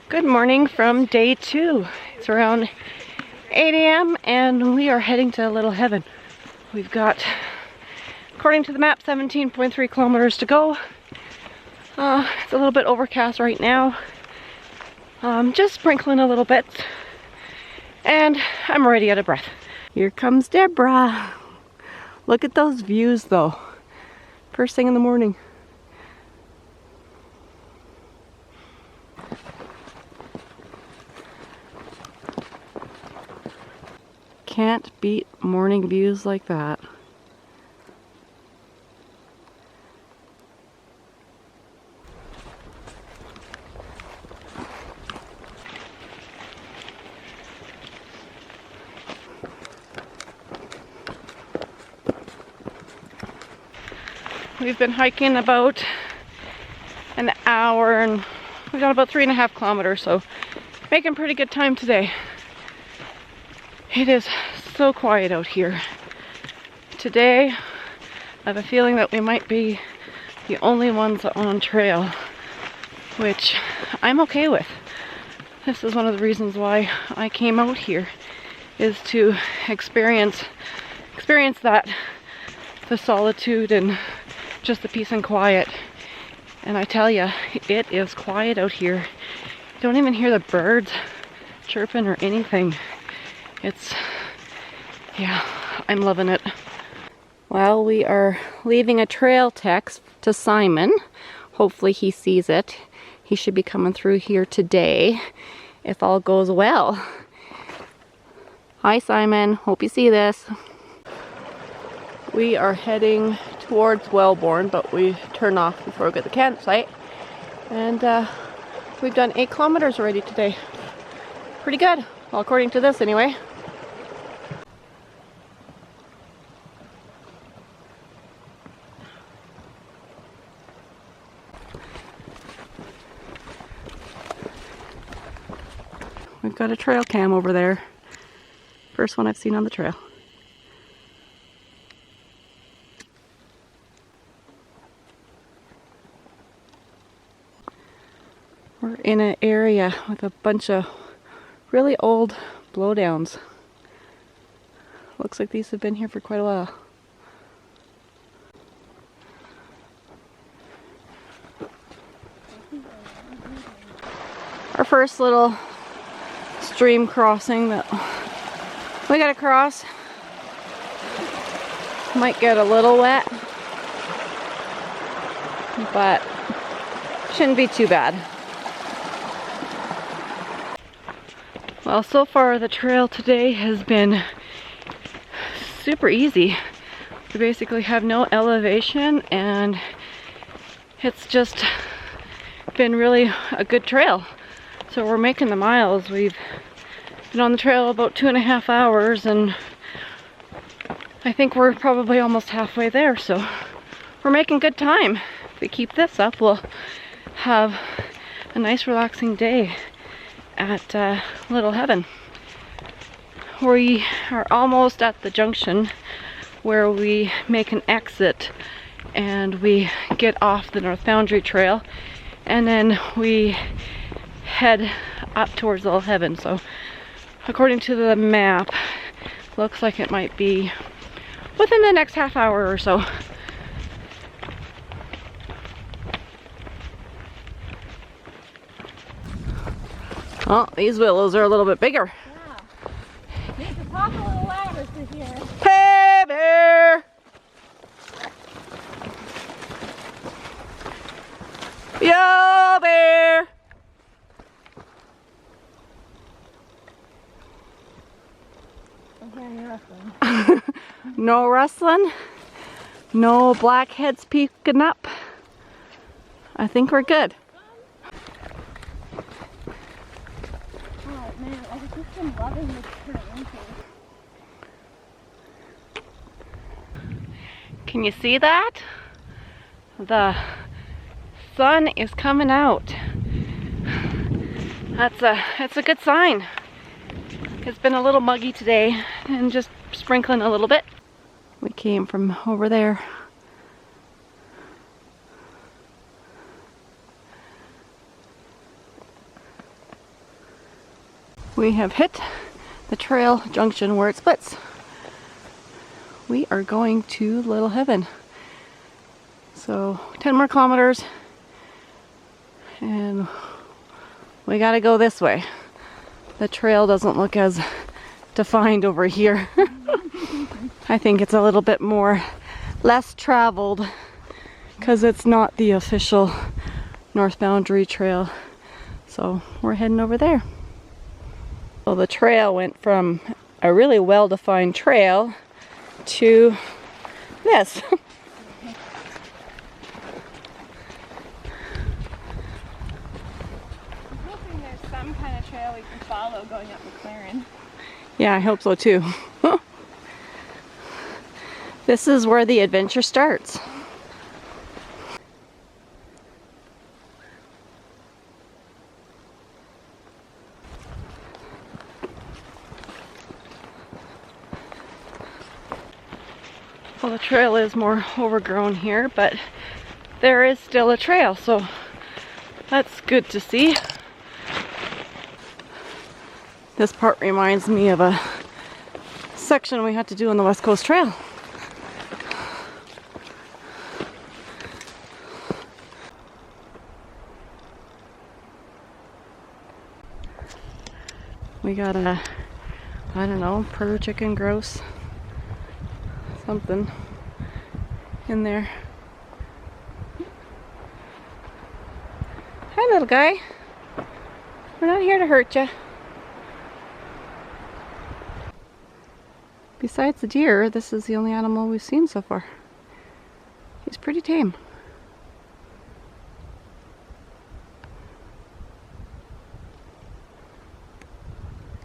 Good morning from day 2. It's around 8 a.m. and we are heading to Little Heaven. We've got, according to the map, 17.3 kilometers to go. It's a little bit overcast right now. Just sprinkling a little bit. And I'm already out of breath. Here comes Deborah. Look at those views though. First thing in the morning. Can't beat morning views like that. We've been hiking about an hour and we've got about 3.5 kilometers, so making pretty good time today. It is so quiet out here. Today, I have a feeling that we might be the only ones on trail, which I'm okay with. This is one of the reasons why I came out here, is to experience that, the solitude and just the peace and quiet. And I tell you, it is quiet out here. You don't even hear the birds chirping or anything. Yeah, I'm loving it. Well, we are leaving a trail text to Simon. Hopefully he sees it. He should be coming through here today, if all goes well. Hi Simon, hope you see this. We are heading towards Wellborn, but we turn off before we get to the campsite. And we've done 8 kilometers already today. Pretty good, well, according to this anyway. We've got a trail cam over there. First one I've seen on the trail. We're in an area with a bunch of really old blowdowns. Looks like these have been here for quite a while. Our first little stream crossing that we gotta cross. Might get a little wet, but shouldn't be too bad. Well, so far the trail today has been super easy. We basically have no elevation and it's just been really a good trail. So we're making the miles. We've been on the trail about 2.5 hours and I think we're probably almost halfway there, so we're making good time. If we keep this up, we'll have a nice relaxing day at Little Heaven. We are almost at the junction where we make an exit and we get off the North Boundary Trail and then we head up towards Little Heaven. So according to the map, looks like it might be within the next half hour or so. Oh, these willows are a little bit bigger. Yeah. Need to talk a little louder to hear. Hey bear! Yo bear! I'm hearing rustling. No rustling. No blackheads peeking up. I think we're good. Oh man, I've just been loving this terrain. Can you see that? The sun is coming out. That's a good sign. It's been a little muggy today and just sprinkling a little bit. We came from over there. We have hit the trail junction where it splits. We are going to Little Heaven. So 10 more kilometers and we gotta go this way. The trail doesn't look as defined over here. I think it's a little bit more less traveled because it's not the official North Boundary Trail. So we're heading over there. So the trail went from a really well-defined trail to this. I'm hoping there's some kind of trail we can follow going up McLaren. Yeah, I hope so too. This is where the adventure starts. Well, the trail is more overgrown here, but there is still a trail, so that's good to see. This part reminds me of a section we had to do on the West Coast Trail. We got a, I don't know, purr chicken grouse, something in there. Hi, little guy. We're not here to hurt you. Besides the deer, this is the only animal we've seen so far. He's pretty tame.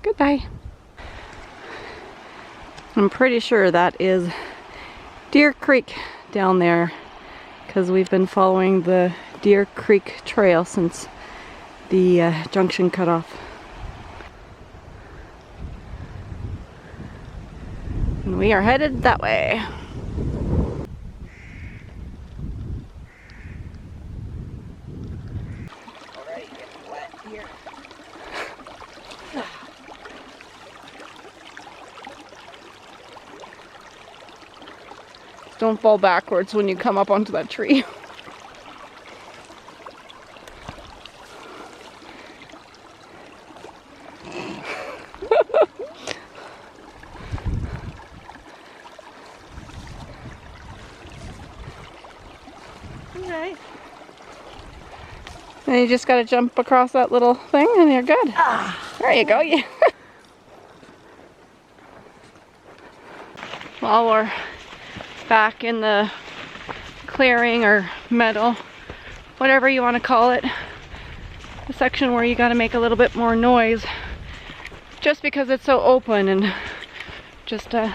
Goodbye. I'm pretty sure that is Deer Creek down there because we've been following the Deer Creek trail since the junction cut off. And we are headed that way. Already getting wet here. Don't fall backwards when you come up onto that tree. Okay. And you just gotta jump across that little thing and you're good. There you go. Yeah. Well, we're back in the clearing or meadow, whatever you want to call it. The section where you gotta make a little bit more noise just because it's so open, and just if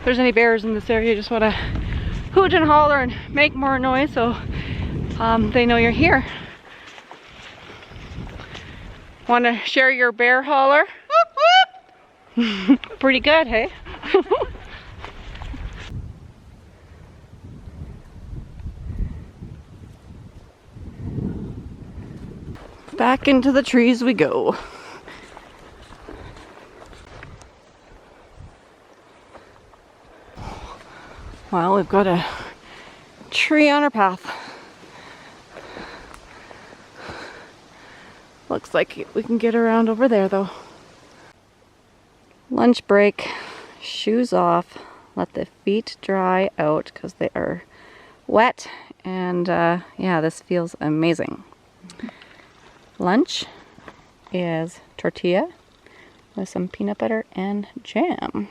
there's any bears in this area, you just want to hoot and holler and make more noise so they know you're here. Want to share your bear holler? Pretty good, hey? Back into the trees we go. Well, we've got a tree on our path. Looks like we can get around over there though. Lunch break, shoes off, let the feet dry out because they are wet, and yeah, this feels amazing. Lunch is tortilla with some peanut butter and jam.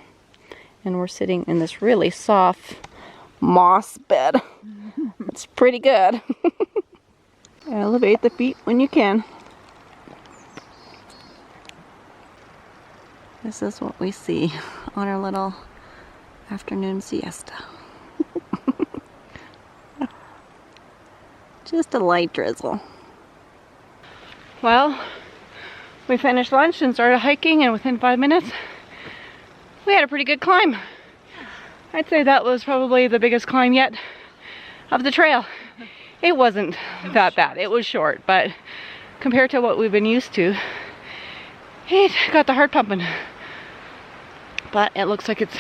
And we're sitting in this really soft moss bed. It's pretty good. Elevate the feet when you can. This is what we see on our little afternoon siesta. Just a light drizzle. Well, we finished lunch and started hiking, and within 5 minutes we had a pretty good climb. I'd say that was probably the biggest climb yet of the trail. It wasn't that bad. It was short, but compared to what we've been used to, It got the heart pumping. But it looks like it's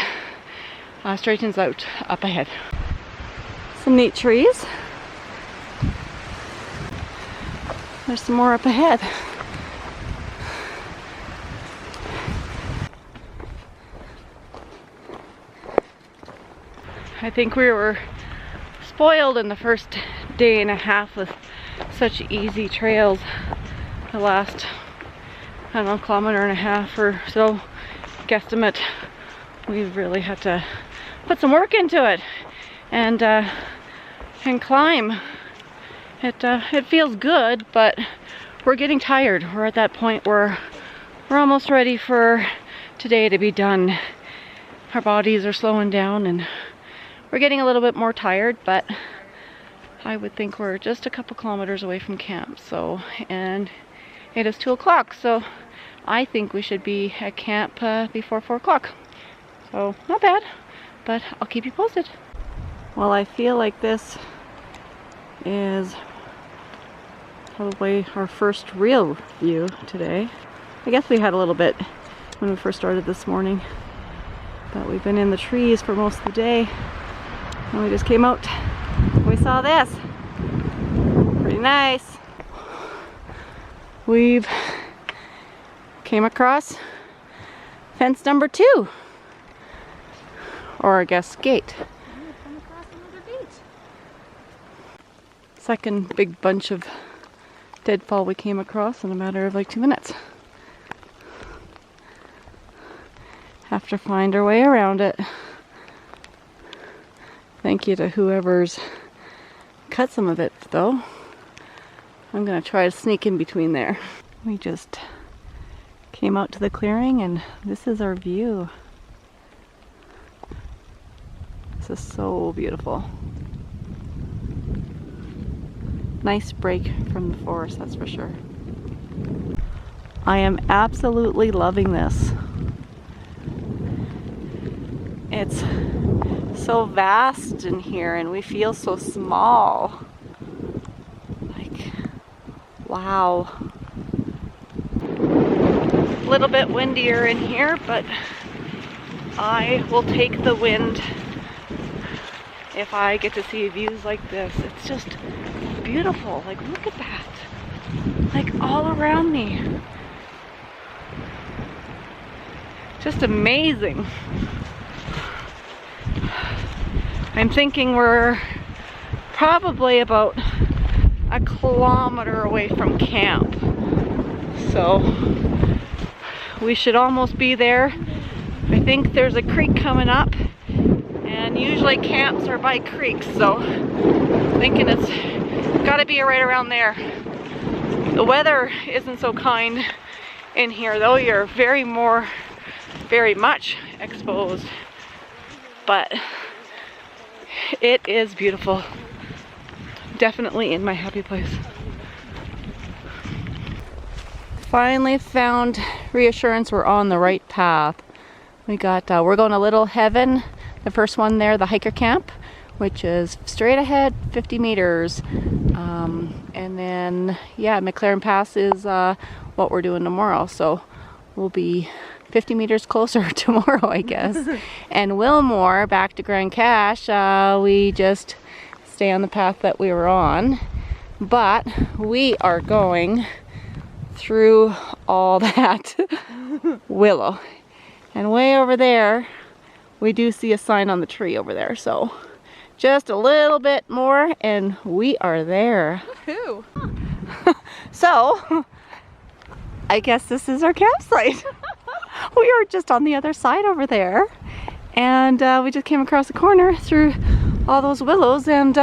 straightens out up ahead. Some neat trees. There's some more up ahead. I think we were spoiled in the first day and a half with such easy trails. The last, I don't know, kilometer and a half or so, guesstimate, we've really had to put some work into it and climb. It feels good, but we're getting tired. We're at that point where we're almost ready for today to be done. Our bodies are slowing down and we're getting a little bit more tired, but I would think we're just a couple kilometers away from camp. So, and it is 2 o'clock, so I think we should be at camp before 4 o'clock. So, not bad, but I'll keep you posted. Well, I feel like this is probably our first real view today. I guess we had a little bit when we first started this morning, but we've been in the trees for most of the day, and we just came out and we saw this. Pretty nice. We've came across fence number 2, or I guess gate. Come across another gate. Second big bunch of deadfall we came across in a matter of like 2 minutes. Have to find our way around it. Thank you to whoever's cut some of it though. I'm gonna try to sneak in between there. We just came out to the clearing and this is our view. This is so beautiful. Nice break from the forest, that's for sure. I am absolutely loving this. It's so vast in here and we feel so small. Like, wow. A little bit windier in here, but I will take the wind if I get to see views like this. It's just beautiful. Like, look at that. Like, all around me. Just amazing. I'm thinking we're probably about a kilometer away from camp. So we should almost be there. I think there's a creek coming up and usually camps are by creeks, so I'm thinking it's gotta be right around there. The weather isn't so kind in here though. You're very much exposed, but it is beautiful. Definitely in my happy place. Finally found reassurance we're on the right path. We got, we're going to Little Heaven, the first one there, the hiker camp, which is straight ahead 50 meters. And then, yeah, McLaren Pass is what we're doing tomorrow. So we'll be 50 meters closer tomorrow, I guess. And Wilmore, back to Grand Cache, we just stay on the path that we were on. But we are going through all that Willow. And way over there, we do see a sign on the tree over there. So just a little bit more and we are there. Woohoo! So, I guess this is our campsite. We are just on the other side over there. And we just came across the corner through all those willows and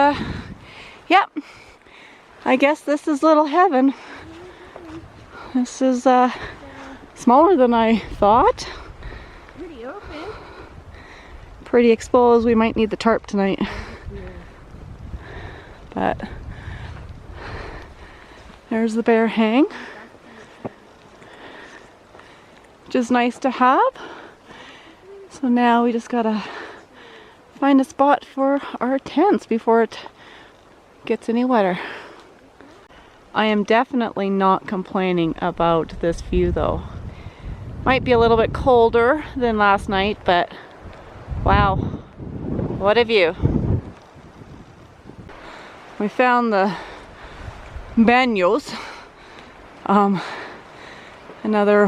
yep, I guess this is Little Heaven. This is smaller than I thought. Pretty open. Pretty exposed. We might need the tarp tonight. But there's the bear hang, which is nice to have. So now we just gotta find a spot for our tents before it gets any wetter. I am definitely not complaining about this view though. Might be a little bit colder than last night, but wow, what a view. We found the banyos. Another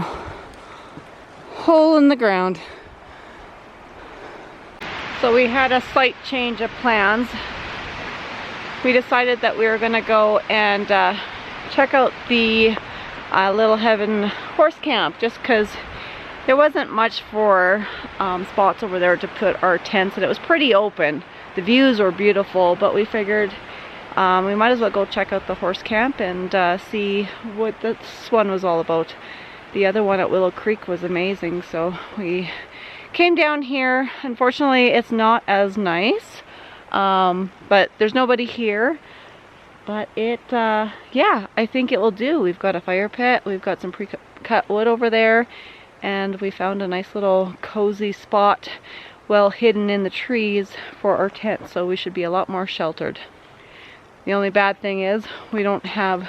hole in the ground. So we had a slight change of plans. We decided that we were going to go and check out the Little Heaven horse camp, just because there wasn't much for spots over there to put our tents, and it was pretty open. The views were beautiful, but we figured we might as well go check out the horse camp and see what this one was all about. The other one at Willow Creek was amazing, so we came down here. Unfortunately, it's not as nice, but there's nobody here. But it, yeah, I think it will do. We've got a fire pit, we've got some pre-cut wood over there, and we found a nice little cozy spot well hidden in the trees for our tent, so we should be a lot more sheltered. The only bad thing is we don't have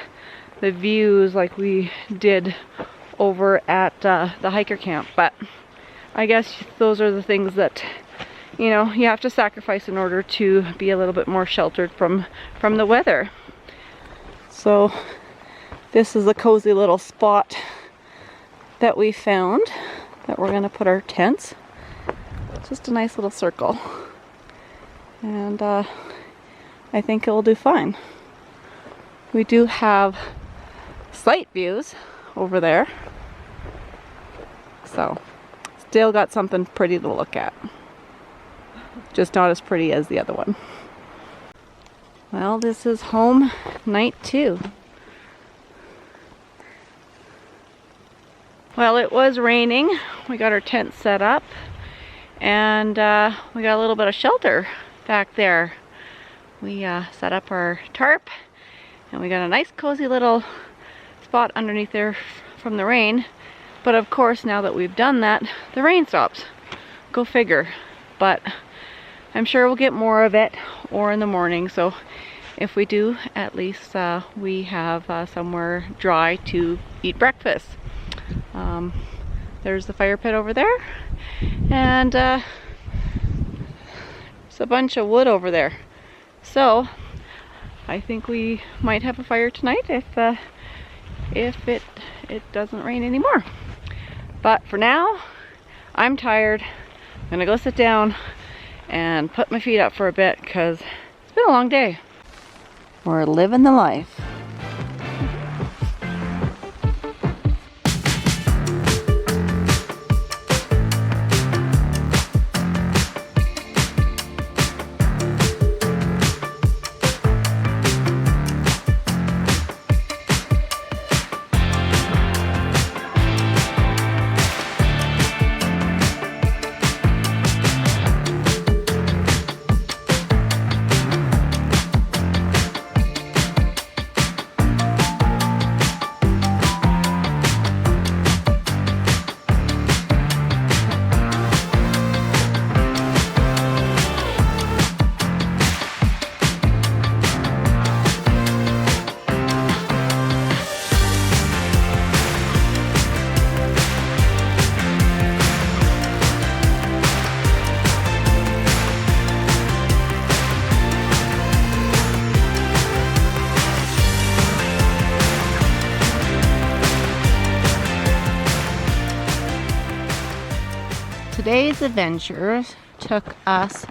the views like we did over at the hiker camp, but I guess those are the things that, you know, you have to sacrifice in order to be a little bit more sheltered from the weather. So this is a cozy little spot that we found that we're going to put our tents. Just a nice little circle, and I think it will do fine. We do have slight views over there, so still got something pretty to look at. Just not as pretty as the other one. Well, this is home night 2. Well, it was raining. We got our tent set up, and we got a little bit of shelter back there. We set up our tarp, and we got a nice cozy little spot underneath there from the rain. But of course, now that we've done that, the rain stops. Go figure. But I'm sure we'll get more of it, or in the morning. So if we do, at least we have somewhere dry to eat breakfast. There's the fire pit over there, and there's a bunch of wood over there. So I think we might have a fire tonight if it doesn't rain anymore. But for now, I'm tired. I'm gonna go sit down and put my feet up for a bit, because it's been a long day. We're living the life. Today's adventure took us,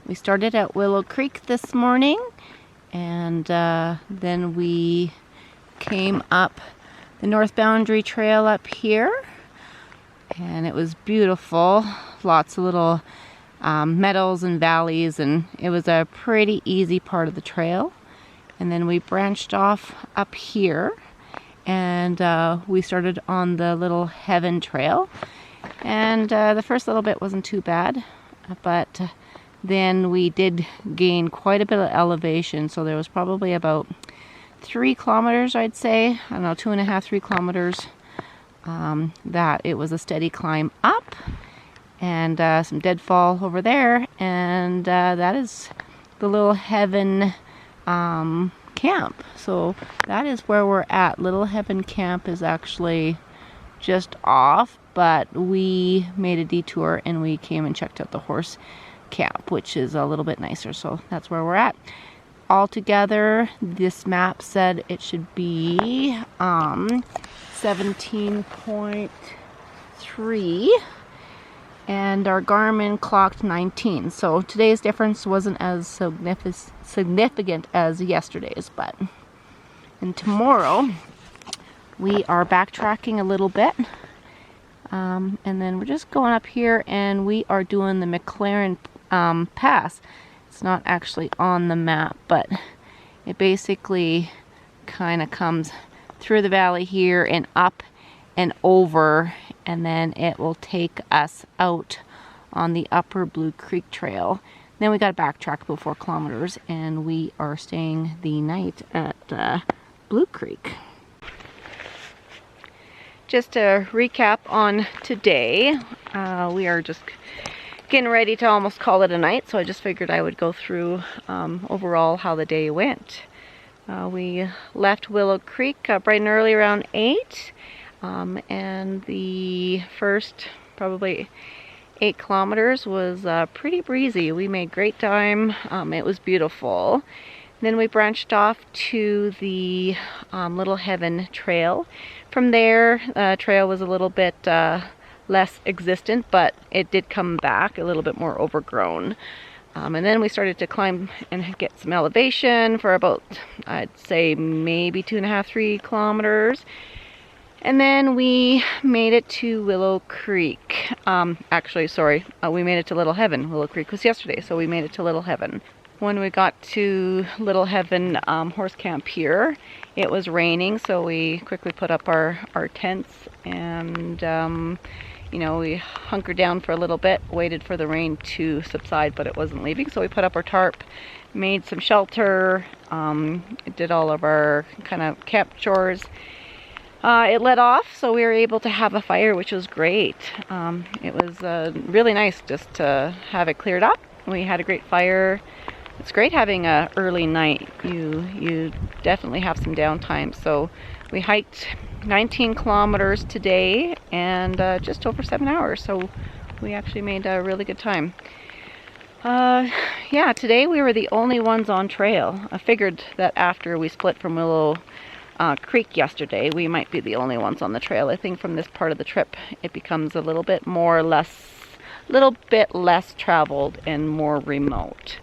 we started at Willow Creek this morning, and then we came up the North Boundary Trail up here, and it was beautiful. Lots of little meadows and valleys, and it was a pretty easy part of the trail. And then we branched off up here, and we started on the Little Heaven Trail. And the first little bit wasn't too bad, but then we did gain quite a bit of elevation. So there was probably about 3 kilometers, I'd say, I don't know, 2.5, 3 kilometers, that it was a steady climb up, and some deadfall over there, and that is the Little Heaven camp. So that is where we're at. Little Heaven camp is actually just off but we made a detour and we came and checked out the horse camp, which is a little bit nicer. So that's where we're at. Altogether, this map said it should be 17.3, and our Garmin clocked 19. So today's difference wasn't as significant as yesterday's, but and tomorrow we are backtracking a little bit, and then we're just going up here and we are doing the McLaren pass. It's not actually on the map, but it basically kind of comes through the valley here and up and over, and then it will take us out on the upper Blue Creek Trail. Then we got to backtrack about 4 kilometers, and we are staying the night at Blue Creek. Just to recap on today, we are just getting ready to almost call it a night, so I just figured I would go through overall how the day went. We left Willow Creek bright and early around 8, and the first probably 8 kilometers was pretty breezy. We made great time. It was beautiful. Then we branched off to the Little Heaven Trail. From there, the trail was a little bit less existent, but it did come back a little bit more overgrown. And then we started to climb and get some elevation for about, I'd say maybe 2.5, 3 kilometers. And then we made it to Willow Creek. Actually, sorry, we made it to Little Heaven. Willow Creek was yesterday, so we made it to Little Heaven. When we got to Little Heaven horse camp here, it was raining, so we quickly put up our tents, and you know, we hunkered down for a little bit, waited for the rain to subside, but it wasn't leaving, so we put up our tarp, made some shelter, did all of our kind of camp chores. It let off, so we were able to have a fire, which was great. It was really nice just to have it cleared up. We had a great fire. It's great having a early night. You definitely have some downtime. So we hiked 19 kilometers today and just over 7 hours. So we actually made a really good time. Yeah, today we were the only ones on trail. I figured that after we split from Willow Creek yesterday, we might be the only ones on the trail. I think from this part of the trip, it becomes a little bit less traveled and more remote.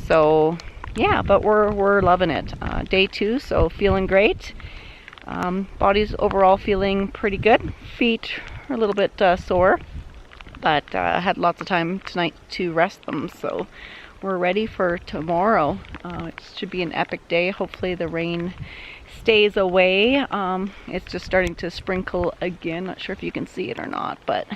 So yeah, but we're loving it. Day 2, so feeling great. Body's overall feeling pretty good. Feet are a little bit sore, but had lots of time tonight to rest them, so we're ready for tomorrow. It should be an epic day. Hopefully the rain stays away. It's just starting to sprinkle again. Not sure if you can see it or not, but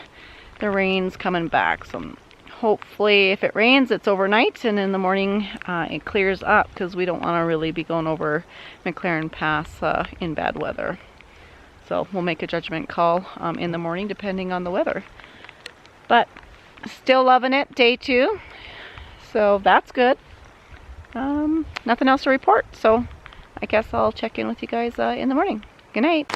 the rain's coming back. So hopefully if it rains, it's overnight, and in the morning it clears up, because we don't want to really be going over McLaren Pass in bad weather. So we'll make a judgment call in the morning depending on the weather. But still loving it, day 2. So that's good. Nothing else to report. So I guess I'll check in with you guys in the morning. Good night.